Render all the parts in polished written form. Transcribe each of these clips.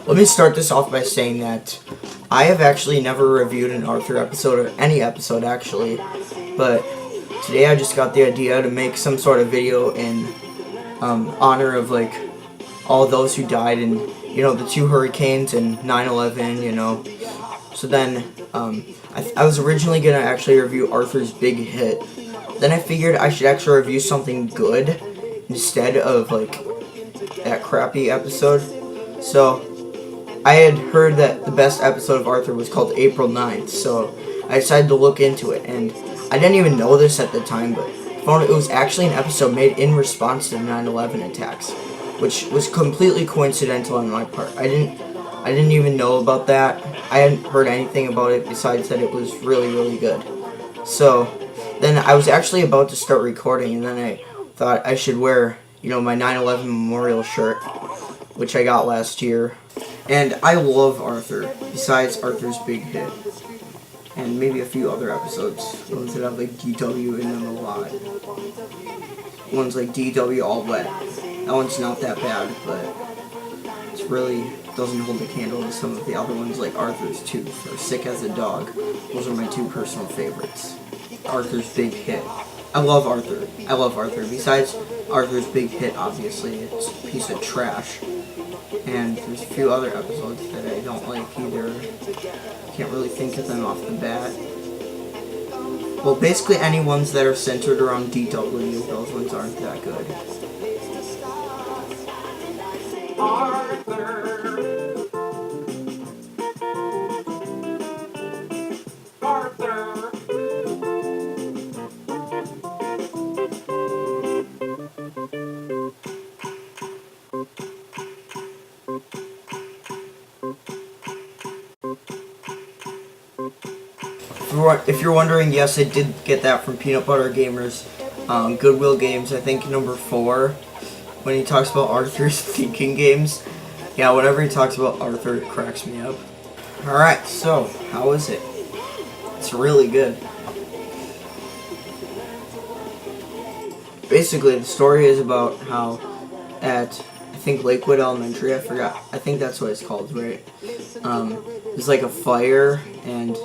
Let me start this off by saying that I have actually never reviewed an Arthur episode, or any episode actually, but today I just got the idea to make some sort of video in honor of like all those who died in, the two hurricanes and 9/11, So then I was originally going to actually review Arthur's Big Hit. Then I figured I should actually review something good instead of like that crappy episode. So I had heard that the best episode of Arthur was called April 9th, so I decided to look into it, and I didn't even know this at the time, but I found it was actually an episode made in response to the 9/11 attacks, which was completely coincidental on my part. I didn't even know about that. I hadn't heard anything about it besides that it was really, really good. So then I was actually about to start recording, and then I thought I should wear, my 9/11 memorial shirt, which I got last year. And I love Arthur, besides Arthur's Big Hit. And maybe a few other episodes, ones that have like DW in them a lot. Ones like DW All Wet. That one's not that bad, but it's really doesn't hold a candle to some of the other ones like Arthur's Tooth or Sick as a Dog. Those are my two personal favorites. Arthur's Big Hit. I love Arthur. Besides Arthur's Big Hit, obviously, it's a piece of trash. And there's a few other episodes that I don't like either. Can't really think of them off the bat. Well, basically any ones that are centered around DW, those ones aren't that good. Arthur. If you're wondering, yes, I did get that from Peanut Butter Gamers, Goodwill Games, I think number 4, when he talks about Arthur's thinking games. Yeah, whenever he talks about Arthur, it cracks me up. Alright, so, how is it? It's really good. Basically, the story is about how at, I think, Lakewood Elementary, I think that's what it's called, right? There's like a fire, and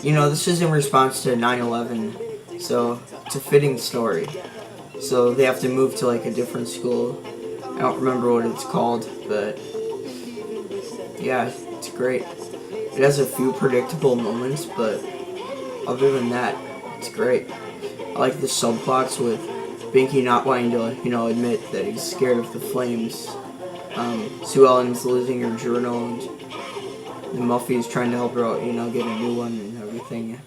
this is in response to 9/11, so it's a fitting story. So they have to move to like a different school. I don't remember what it's called, but yeah, it's great. It has a few predictable moments, but other than that, it's great. I like the subplots with Binky not wanting to, admit that he's scared of the flames. Sue Ellen's losing her journal, and Muffy's trying to help her out, get a new one and everything.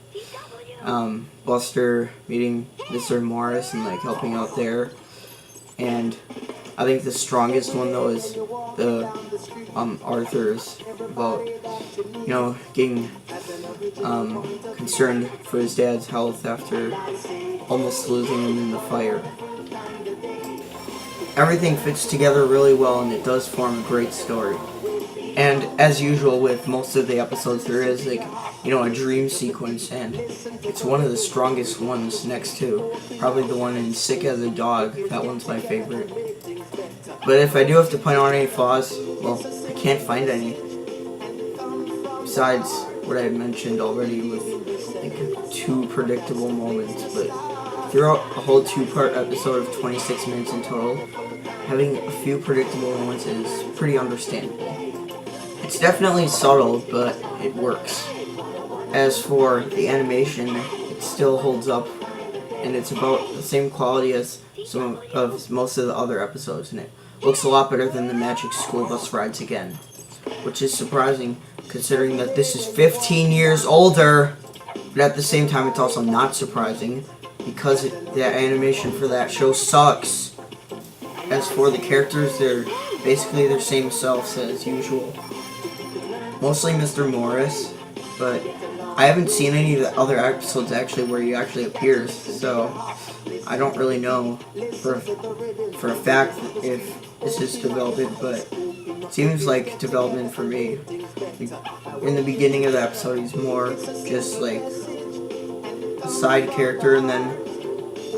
Buster meeting Mr. Morris and like helping out there. And I think the strongest one though is the Arthur's about getting concerned for his dad's health after almost losing him in the fire. Everything fits together really well, and it does form a great story. And as usual with most of the episodes, there is like, a dream sequence, and it's one of the strongest ones next to probably the one in Sick as a Dog. That one's my favorite. But if I do have to point out any flaws, well, I can't find any. Besides what I had mentioned already with like 2 predictable moments, but throughout a whole 2-part episode of 26 minutes in total, having a few predictable moments is pretty understandable. It's definitely subtle, but it works. As for the animation, it still holds up, and it's about the same quality as some of most of the other episodes, and it looks a lot better than the Magic School Bus Rides Again, which is surprising considering that this is 15 years older, but at the same time it's also not surprising because the animation for that show sucks. As for the characters, they're basically their same selves as usual. Mostly Mr. Morris, but I haven't seen any of the other episodes actually where he actually appears, so I don't really know for a fact if this is development, but it seems like development for me. In the beginning of the episode, he's more just like a side character, and then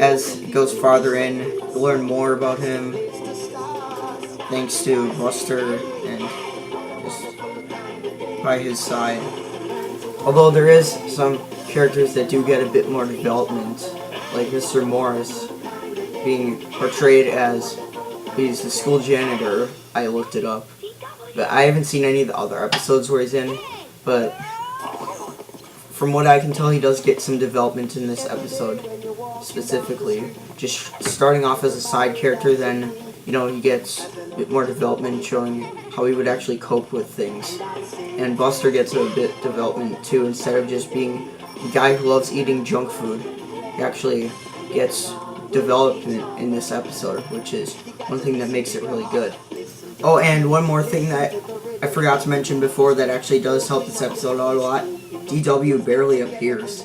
as it goes farther in, you learn more about him, thanks to Buster and just by his side. Although there is some characters that do get a bit more development, like Mr. Morris being portrayed as he's the school janitor. I looked it up, but I haven't seen any of the other episodes where he's in, but from what I can tell, he does get some development in this episode specifically. Just starting off as a side character, then he gets a bit more development showing how he would actually cope with things. And Buster gets a bit development too. Instead of just being a guy who loves eating junk food, he actually gets development in this episode, which is one thing that makes it really good. Oh, and one more thing that I forgot to mention before that actually does help this episode out a lot. DW barely appears,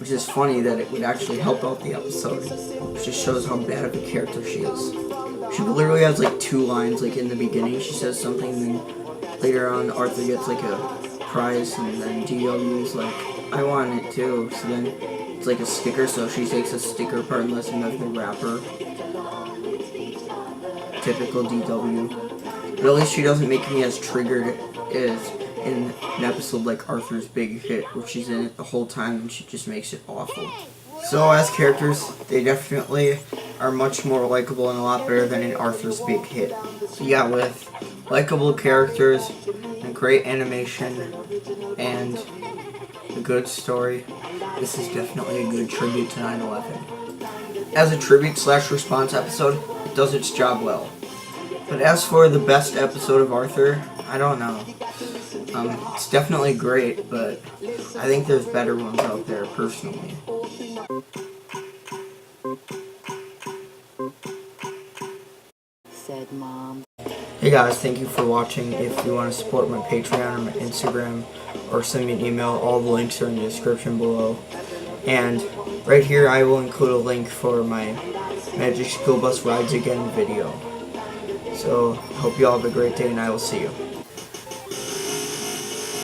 which is funny that it would actually help out the episode. It just shows how bad of a character she is. She literally has like 2 lines, like in the beginning she says something, and then later on Arthur gets like a prize, and then DW is like, I want it too. So then it's like a sticker, so she takes a sticker part and lets him have the wrapper. Typical DW. But at least she doesn't make me as triggered as in an episode like Arthur's Big Hit, where she's in it the whole time and she just makes it awful. So as characters, they definitely are much more likable and a lot better than in Arthur's Big Hit. So yeah, with likable characters and great animation and a good story, this is definitely a good tribute to 9/11. As a tribute/response episode, it does its job well. But as for the best episode of Arthur, I don't know. It's definitely great, but I think there's better ones out there, personally. Said Mom. Hey guys, thank you for watching. If you want to support my Patreon or my Instagram, or send me an email, all the links are in the description below. And right here I will include a link for my Magic School Bus Rides Again video. So, hope you all have a great day, and I will see you.